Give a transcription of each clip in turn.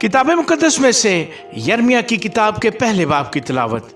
किताब मुकद्दस में से यर्मिया की किताब के पहले बाब की तिलावत।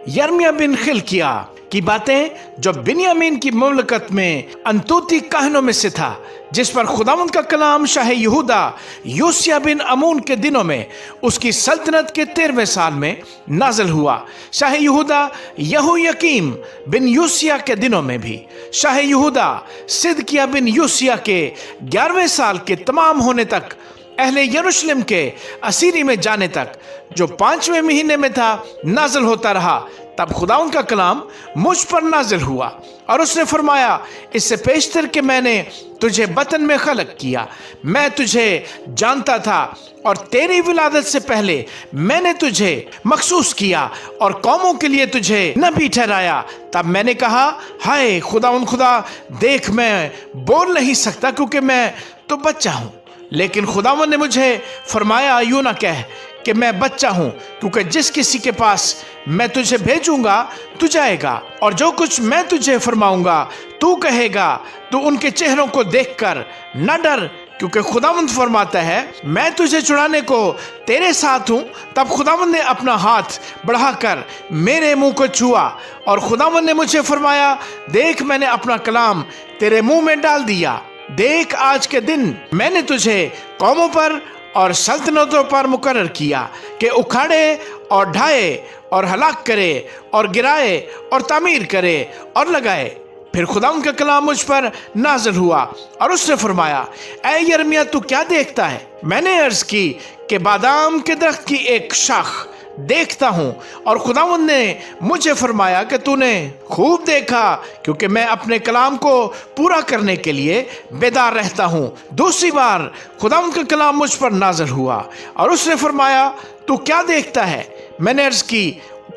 यर्मिया बिन खिल्किया की बातें जो बिन्यामीन की मुमलकत में अनतोती काहनों में से था, जिस पर खुदावंद का कलाम शाह यहूदा योसिया बिन अमून के दिनों में उसकी सल्तनत के 13वें साल में नाज़िल हुआ। शाह यहूदा यहोयाकीम बिन योसिया के दिनों में भी, शाह यहूदा सिदकिया बिन योसिया के 11वें साल के तमाम होने तक, अहले यरूशलेम के असीरी में जाने तक, जो 5वें महीने में था, नाज़िल होता रहा। तब खुदाउन का कलाम मुझ पर नाज़िल हुआ और उसने फरमाया, इससे पेशतर कि मैंने तुझे बतन में खलक किया, मैं तुझे जानता था और तेरी विलादत से पहले मैंने तुझे मखसूस किया और कौमों के लिए तुझे नबी ठहराया। तब मैंने कहा, हाय खुदाउन खुदा, देख मैं बोल नहीं सकता क्योंकि मैं तो बच्चा हूँ। लेकिन खुदावंद ने मुझे फरमाया, यूं ना कह कि मैं बच्चा हूं, क्योंकि जिस किसी के पास मैं तुझे भेजूंगा तू जाएगा और जो कुछ मैं तुझे फरमाऊंगा तू कहेगा। तू उनके चेहरों को देखकर न डर, क्योंकि खुदावंद फरमाता है, मैं तुझे छुड़ाने को तेरे साथ हूं। तब खुदावंद ने अपना हाथ बढ़ाकर मेरे मुंह को छुआ और खुदावंद ने मुझे फरमाया, देख मैंने अपना कलाम तेरे मुंह में डाल दिया। देख आज के दिन मैंने तुझे कौमों पर और सल्तनतों पर मुकर्रर किया कि उखाड़े और ढाए और हलाक करे और गिराए और तामीर करे और लगाए। फिर खुदा उनका कलाम मुझ पर नाज़िल हुआ और उसने फरमाया, ऐ यर्मिया तू क्या देखता है? मैंने अर्ज की कि बादाम के दरख्त की एक शाख देखता हूं और खुदावंद ने मुझे फरमाया कि तूने खूब देखा, क्योंकि मैं अपने कलाम को पूरा करने के लिए बेदार रहता हूं। दूसरी बार खुदावंद का कलाम मुझ पर नाज़िल हुआ और उसने फरमाया, तू क्या देखता है? मैंने अर्ज की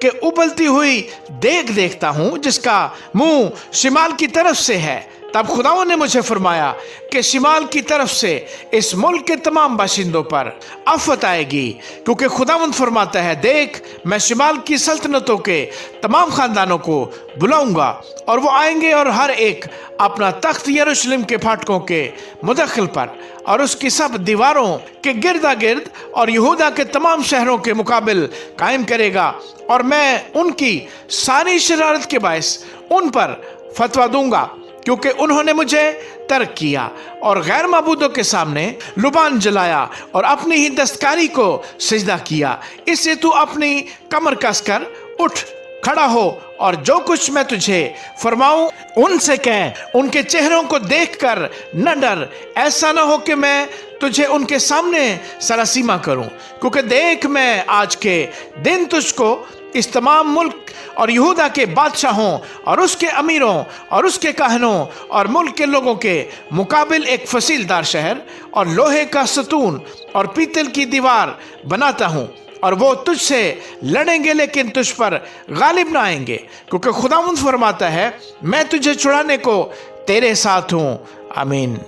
कि उबलती हुई देग देखता हूं जिसका मुंह शिमाल की तरफ से है। तब खुदावंद ने मुझे फरमाया कि शिमाल की तरफ से इस मुल्क के तमाम बाशिंदों पर आफत आएगी, क्योंकि खुदावंद फरमाता है, देख मैं शिमाल की सल्तनतों के तमाम खानदानों को बुलाऊंगा और वो आएंगे और हर एक अपना तख्त यरूशलेम के फाटकों के मुदखिल पर और उसकी सब दीवारों के गिरदा गिर्द और यहूदा के तमाम शहरों के मुकाबिल कायम करेगा, और मैं उनकी सारी शरारत के बायस उन पर फतवा दूंगा, क्योंकि उन्होंने मुझे तर्क किया और गैर माबूदों के सामने लुबान जलाया और अपनी ही दस्तकारी को सजदा किया। इससे तू अपनी कमर कसकर उठ खड़ा हो और जो कुछ मैं तुझे फरमाऊं उनसे कह। उनके चेहरों को देखकर न डर, ऐसा ना हो कि मैं तुझे उनके सामने सरासीमा करूं, क्योंकि देख मैं आज के दिन तुझको इस तमाम मुल्क और यहूदा के बादशाहों और उसके अमीरों और उसके काहनों और मुल्क के लोगों के मुकाबिल एक फसीलदार शहर और लोहे का सतून और पीतल की दीवार बनाता हूँ, और वो तुझसे लड़ेंगे लेकिन तुझ पर गालिब ना आएंगे, क्योंकि खुदावंद फरमाता है, मैं तुझे छुड़ाने को तेरे साथ हूँ। आमीन।